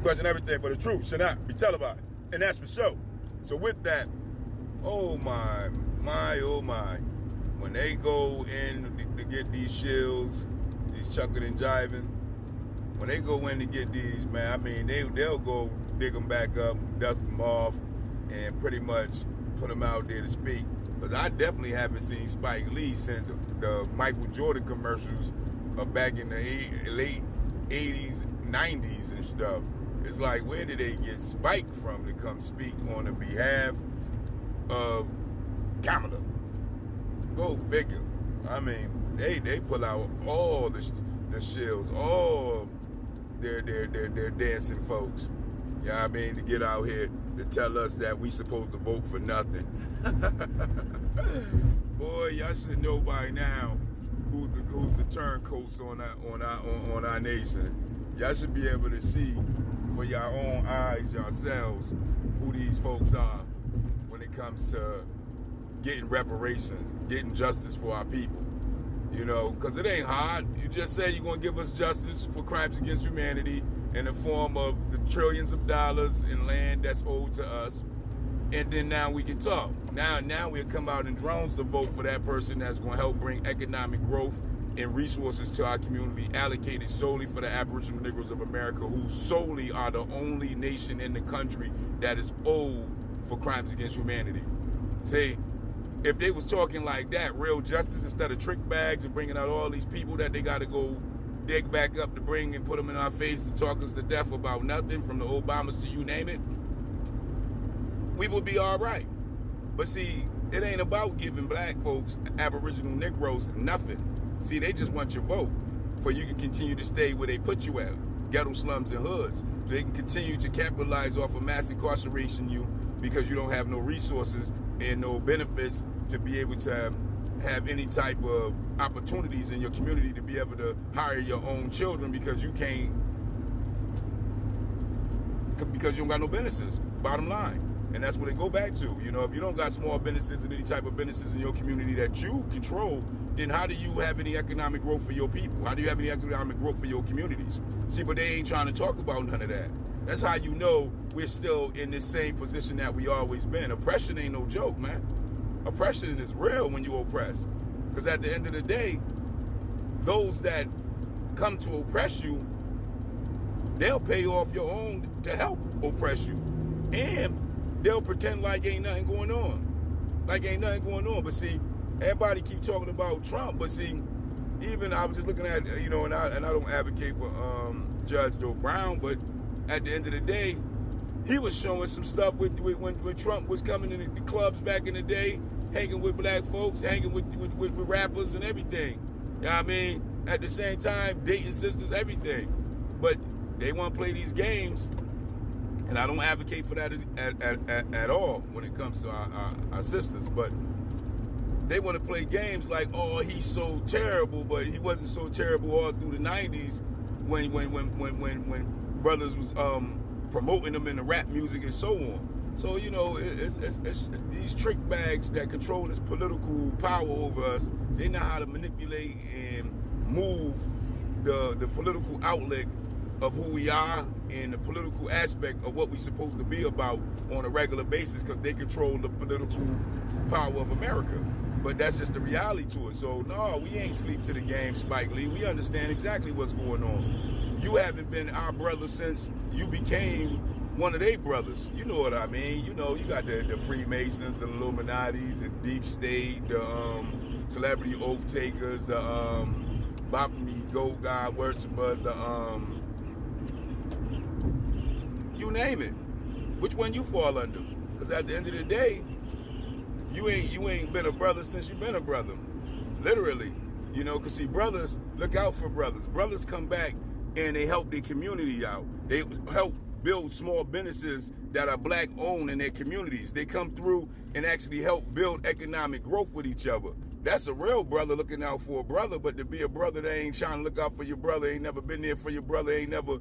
question everything, for the truth shall not be televised. And that's for sure. So with that, oh my, oh my. When they go in to get these shills, these chucking and jiving, when they go in to get these, man, I mean, they'll go dig them back up, dust them off, and pretty much put them out there to speak. Because I definitely haven't seen Spike Lee since the Michael Jordan commercials back in the late 80s, 90s and stuff. It's like, where did they get Spike from to come speak on the behalf of Kamala? Go figure. I mean, they pull out all the shills, all their dancing folks. You know what I mean? To get out here to tell us that we supposed to vote for nothing. Boy, y'all should know by now who's the turncoats on our nation. Y'all should be able to see for your own eyes yourselves who these folks are when it comes to getting reparations, getting justice for our people. You know, because it ain't hard. You just say you're going to give us justice for crimes against humanity in the form of the trillions of dollars in land that's owed to us. And then now we can talk. Now we'll come out in drones to vote for that person that's going to help bring economic growth and resources to our community, allocated solely for the Aboriginal Negroes of America, who solely are the only nation in the country that is owed for crimes against humanity. See, if they was talking like that, real justice, instead of trick bags and bringing out all these people that they got to go dig back up to bring and put them in our face to talk us to death about nothing, from the Obamas to you name it, we would be all right. But see, it ain't about giving black folks, Aboriginal Negroes, nothing. See, they just want your vote for you can continue to stay where they put you at, ghetto slums and hoods. So they can continue to capitalize off of mass incarceration you because you don't have no resources and no benefits to be able to have any type of opportunities in your community to be able to hire your own children because you don't got no businesses, bottom line. And that's what they go back to. You know, if you don't got small businesses and any type of businesses in your community that you control, then how do you have any economic growth for your people? How do you have any economic growth for your communities? See, but they ain't trying to talk about none of that. That's how you know we're still in this same position that we always been. Oppression ain't no joke, man. Oppression is real when you oppress. Because at the end of the day, those that come to oppress you, they'll pay off your own to help oppress you. And they'll pretend like ain't nothing going on. Like ain't nothing going on. But see, everybody keep talking about Trump. But see, even I was just looking at, you know, and I don't advocate for Judge Joe Brown, but at the end of the day, he was showing some stuff when Trump was coming in the clubs back in the day, hanging with black folks, hanging with rappers and everything. You know what I mean? At the same time, dating sisters, everything. But they want to play these games, and I don't advocate for that at all when it comes to our sisters. But they want to play games like, oh, he's so terrible, but he wasn't so terrible all through the 90s when brothers was promoting them in the rap music and so on. So, you know, it's these trick bags that control this political power over us. They know how to manipulate and move the political outlet of who we are and the political aspect of what we're supposed to be about on a regular basis, because they control the political power of America. But that's just the reality to it. So, no, we ain't sleep to the game, Spike Lee. We understand exactly what's going on. You haven't been our brother since you became one of their brothers. You know what I mean? You know, you got the Freemasons, the Illuminatis, the Deep State, the Celebrity Oath Takers, the Baphomet Goat God Worshippers, you name it. Which one you fall under? Because at the end of the day, you ain't been a brother since you've been a brother. Literally. You know, because see, brothers, look out for brothers. Brothers come back and they help their community out. They help build small businesses that are black owned in their communities. They come through and actually help build economic growth with each other. That's a real brother looking out for a brother. But to be a brother that ain't trying to look out for your brother, ain't never been there for your brother, ain't never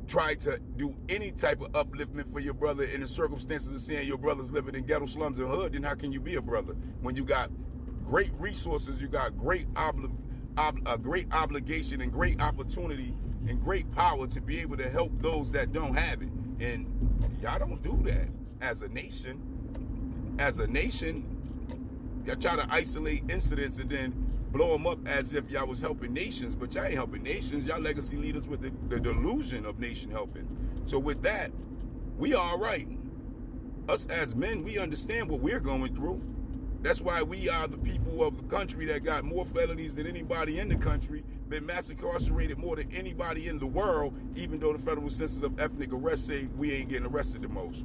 tried to do any type of upliftment for your brother in the circumstances of seeing your brothers living in ghetto slums and hood, then how can you be a brother? When you got great resources, you got great obligation and great opportunity and great power to be able to help those that don't have it. And y'all don't do that as a nation. As a nation, y'all try to isolate incidents and then blow them up as if y'all was helping nations, but y'all ain't helping nations. Y'all legacy leaders with the delusion of nation helping. So with that, we all right. Us as men, we understand what we're going through. That's why we are the people of the country that got more felonies than anybody in the country, been mass incarcerated more than anybody in the world, even though the federal census of ethnic arrests say we ain't getting arrested the most.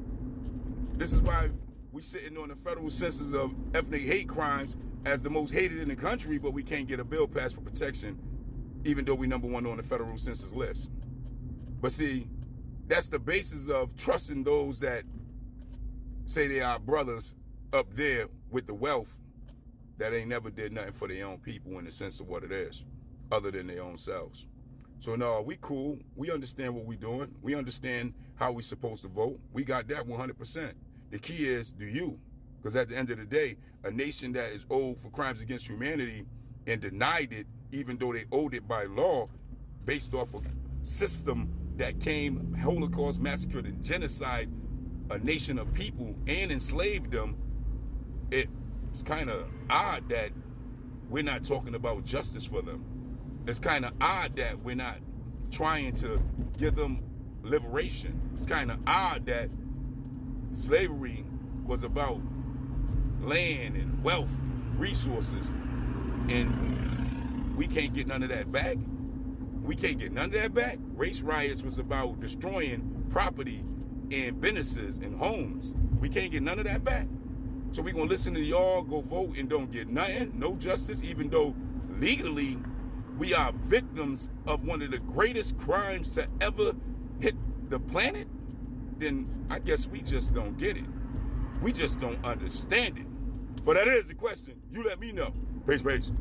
This is why we sitting on the federal census of ethnic hate crimes as the most hated in the country, but we can't get a bill passed for protection, even though we #1 on the federal census list. But see, that's the basis of trusting those that say they are brothers up there with the wealth that ain't never did nothing for their own people in the sense of what it is, other than their own selves. So no, we cool. We understand what we doing. We understand how we supposed to vote. We got that 100%. The key is, do you? Because at the end of the day, a nation that is owed for crimes against humanity and denied it, even though they owed it by law, based off of system that came, Holocaust, massacred, and genocide a nation of people and enslaved them, it's kind of odd that we're not talking about justice for them. It's kind of odd that we're not trying to give them liberation. It's kind of odd that slavery was about land and wealth, resources, and we can't get none of that back. We can't get none of that back. Race riots was about destroying property and businesses and homes. We can't get none of that back. So we're going to listen to y'all, go vote, and don't get nothing, no justice, even though legally we are victims of one of the greatest crimes to ever hit the planet. Then I guess we just don't get it. We just don't understand it. But that is the question. You let me know. Peace, peace.